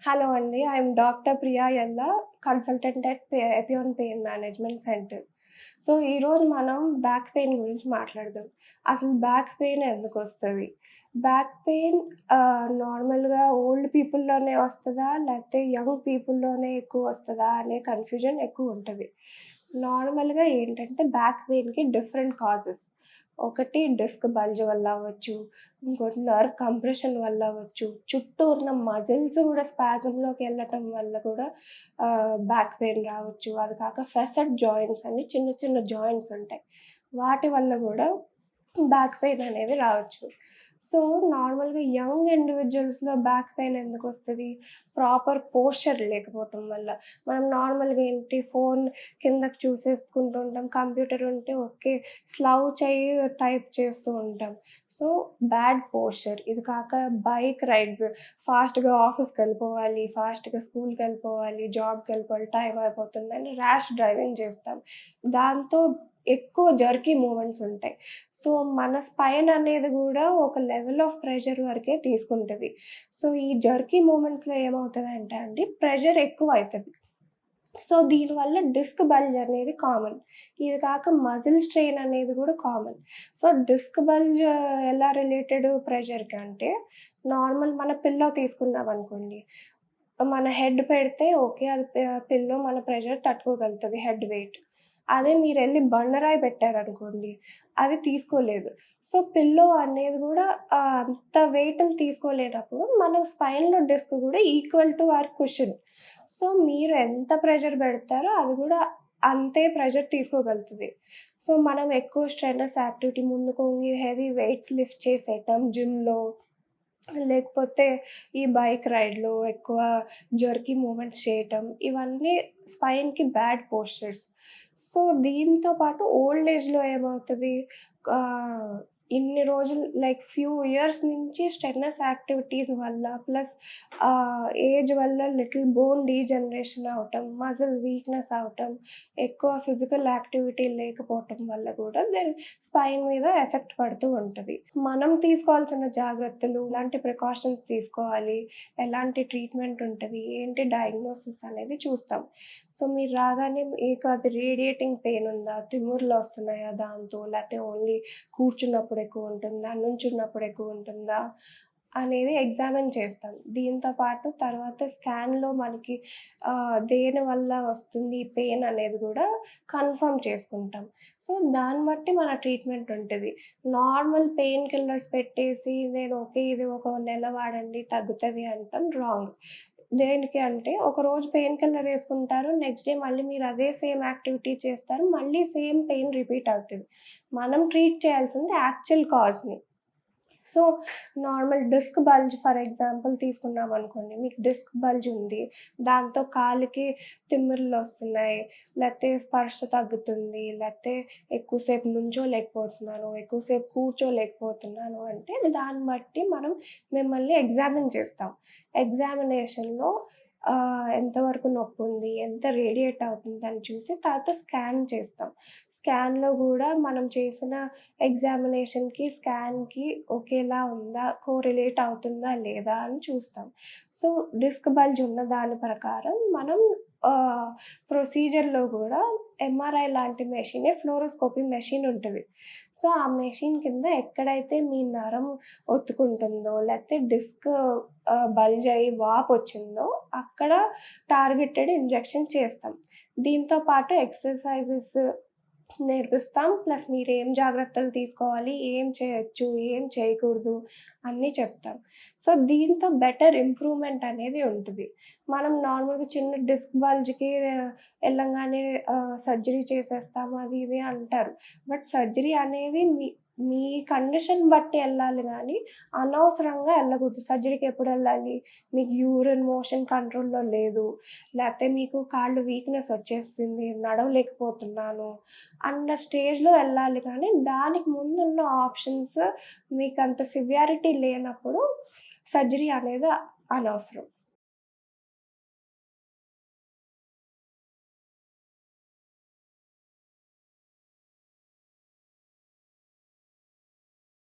Hello అండి. I'm doctor Priya Yalla, consultant at ఎపియాన్ pain management centre. So, ఈరోజు మనం బ్యాక్ పెయిన్ గురించి మాట్లాడదాం. అసలు బ్యాక్ పెయిన్ ఎందుకొస్తది? బ్యాక్ పెయిన్ నార్మల్‌గా ఓల్డ్ పీపుల్‌లోనే వస్తదా? లేకపోతే యంగ్ పీపుల్‌లోనే ఎక్కువొస్తదా? అనే కన్‌ఫ్యూజన్ ఎక్కువుంటది. నార్మల్‌గా ఏంటంటే బ్యాక్ పెయిన్‌కి డిఫరెంట్ కాజెస్. ఒకటి డిస్క్ బల్జ్ వల్ల అవ్వచ్చు. ఇంకోటి నర్వ్ కంప్రెషన్ వల్ల అవ్వచ్చు. చుట్టూ ఉన్న మజిల్స్ గూడా స్పాజమ్‌లోకెళ్ళటం వల్ల కూడా బ్యాక్ పెయిన్ రావచ్చు. అది కాక ఫెసెట్ జాయింట్స్ అని చిన్న చిన్న జాయింట్స్ ఉంటాయి. వాటి వల్ల గూడా బ్యాక్ పెయిన్ అనేది రావచ్చు. సో, నార్మల్‌గా యంగ్ ఇండివిడ్యువల్స్‌లో బ్యాక్ పెయిన్ ఎందుకొస్తది? ప్రాపర్ పోస్చర్ లేకపోవటం వల్ల. మనం నార్మల్‌గా ఏంటి ఫోన్ కిందకి చూసేసుకుంటూ ఉంటాం. కంప్యూటర్ ఉంటే ఓకే. స్లౌచ్ అయ్యి టైప్ చేస్తూ ఉంటాం. So, bad posture. ఇది కాక బైక్ రైడ్స్ ఫాస్ట్‌గా ఆఫీస్‌కెళ్ళిపోవాలి, ఫాస్ట్‌గా స్కూల్‌కెళ్ళిపోవాలి, జాబ్‌కెళ్ళిపోవాలి, టైం అయిపోతుందని ర్యాష్ డ్రైవింగ్ చేస్తాం. దాంతో ఎక్కువ జర్కీ మూవ్‌మెంట్స్ ఉంటాయి. సో, మన స్పైన్ అనేది గూడా ఒక లెవెల్ ఆఫ్ ప్రెషర్ వరకే తీసుకుంటది. సో, ఈ జర్కీ మూవ్‌మెంట్స్‌లో ఏమవుతదంటే అండి ప్రెషర్ ఎక్కువైతది. సో, దీనివల్ల డిస్క్ బల్జ్ అనేది కామన్. ఇది కాక మజిల్ స్ట్రెయిన్ అనేది గూడా కామన్. సో, డిస్క్ బల్జ్ ఎలా రిలేటెడ్ ప్రెషర్‌కి అంటే నార్మల్ మన పిల్లో తీసుకున్నామనుకోండి. మన హెడ్ పెడితే ఓకే. అది పిల్లో మన ప్రెషర్ తట్టుకోగలుగుతది హెడ్ వెయిట్. అదే మీరెళ్లి బండరాయి పెట్టారనుకోండి, అది తీసుకోలేదు. సో, పిల్లో అనేది గూడా అంత వెయిట్‌ని తీసుకోలేనప్పుడు మన స్పైన్‌లో డిస్క్ గూడా equal to our cushion. So, మీరు ఎంత ప్రెషర్ పెడతారో అది గూడా అంతే ప్రెషర్ తీసుకోగలుగుతది. సో, మనం ఎక్కువ స్ట్రెయినర్స్ యాక్టివిటీ ముందుకు వంగి హెవీ వెయిట్స్ లిఫ్ట్ చేసేయటం జిమ్‌లో లేకపోతే ఈ బైక్ రైడ్‌లో ఎక్కువ జర్కీ మూవ్‌మెంట్స్ చేయటం, ఇవన్నీ స్పైన్‌కి బ్యాడ్ పోస్చర్స్. సో, దీంతో పాటు ఓల్డ్ ఏజ్‌లో ఏమవుతది ఆహ్, ఇన్ని రోజులు లైక్ ఫ్యూ ఇయర్స్ నుంచి స్ట్రెయినర్స్ యాక్టివిటీస్ వల్ల ప్లస్ ఏజ్ వల్ల లిటిల్ బోన్ డీజనరేషన్ అవ్వటం, మజిల్ వీక్‌నెస్ అవ్వటం, ఎక్కువ ఫిజికల్ యాక్టివిటీ లేకపోవటం వల్ల కూడా స్పైన్ మీద ఎఫెక్ట్ పడుతూ ఉంటది. మనం తీసుకోవాల్సిన జాగ్రత్తలు, ఎలాంటి ప్రికాషన్స్ తీసుకోవాలి, ఎలాంటి ట్రీట్మెంట్ ఉంటది, ఏంటి డయాగ్నోసిస్ అనేది చూస్తాం. సో, మీరు రాగానే మీకు అది రేడియేటింగ్ పెయిన్ ఉందా? తిమ్మిర్లొస్తున్నాయా దాంతో? లేతే ఓన్లీ కూర్చున్నప్పుడు ఎక్కువుంటుందా? నుంచున్నప్పుడు ఎక్కువుంటుందా? అనేది ఎగ్జామిన్ చేస్తాం. దీంతో పాటు తర్వాత స్కాన్‌లో మనకి దేనివల్ల వస్తుంది ఈ పెయిన్ అనేది గూడా కన్ఫర్మ్ చేసుకుంటాం. సో, దాన్ని బట్టి మన ట్రీట్మెంట్ ఉంటది. నార్మల్ పెయిన్ కిల్లర్స్ పెట్టేసి నేను ఓకే. ఇది ఒక నెల వాడండి తగ్గుతది అనటం రాంగ్. దేనికి అంటే ఒకరోజు పెయిన్ కిల్లర్ యేసుకుంటారు. నెక్స్ట్ డే మళ్ళీ మీరు అదే సేమ్ యాక్టివిటీ చేస్తారు. మళ్ళీ సేమ్ పెయిన్ రిపీట్ అవుతది. మనం ట్రీట్ చేయాల్సింది యాక్చువల్ కాజ్‌ని. So, normal disc bulge for example తీసుకున్నామనుకోండి. మీకు డిస్క్ బల్జ్ ఉంది. దాంతో కాలికి తిమ్మిర్లొస్తున్నాయి. లేతే స్పర్శ తగ్గుతుంది. లేతే ఎక్కువసేపు నుంచోలేకపోతున్నాను, ఎక్కువసేపు కూర్చోలేకపోతున్నాను అంటే దాన్ని బట్టి మనం మిమ్మల్ని ఎగ్జామిన్ చేస్తాం. ఎగ్జామినేషన్‌లో ఎంతవరకు నొప్పుంది, ఎంత రేడియేట్ అవుతుందని చూసి తర్వాత స్కాన్ చేస్తాం. స్కాన్‌లో గూడా మనం చేసిన ఎగ్జామినేషన్‌కి, స్కాన్‌కి ఒకేలా ఉందా? కోరిలేట్ అవుతుందా? లేదా? అని చూస్తాం. సో, డిస్క్ బల్జ్ ఉన్న దాని ప్రకారం మనం ఆహ్, ప్రొసీజర్‌లో గూడా ఎంఆర్ఐ లాంటి మెషినే ఫ్లోరోస్కోపీ మెషిన్ ఉంటది. సో, ఆ మెషిన్ కింద ఎక్కడైతే మీ నరం ఒత్తుకుంటుందో, లేతే డిస్క్ బల్జ్ అయ్యి వాపొచ్చిందో అక్కడ టార్గెటెడ్ ఇంజెక్షన్ చేస్తాం. దీంతో పాటు ఎక్సర్‌సైజెస్ నేర్పిస్తాం. ప్లస్ మీరేం జాగ్రత్తలు తీసుకోవాలి, ఏం చేయొచ్చు, ఏం చేయకూడదు అన్నీ చెప్తాం. సో, దీంతో బెటర్ ఇంప్రూవ్‌మెంట్ అనేది ఉంటది. మనం నార్మల్‌గా చిన్న డిస్క్ బల్జ్‌కి ఎళ్ళంగానే సర్జరీ చేసేస్తాము అది ఇది అంటారు. బట్ సర్జరీ అనేది మీ మీ కండిషన్ బట్టి ఎళ్ళాలి గానీ, అనవసరంగా ఎళ్ళకూడదు. సర్జరీకి ఎప్పుడెళ్ళాలి? మీకు యూరిన్ మోషన్ కంట్రోల్‌లో లేదు. లేతే మీకు కాళ్ళు వీక్‌నెస్ వచ్చేసింది, నడవలేకపోతున్నాను అన్న స్టేజ్‌లో ఎళ్ళాలి కానీ, దానికి ముందున్న ఆప్షన్స్ మీకంత సివియారిటీ లేనప్పుడు సర్జరీ అనేది అనవసరం.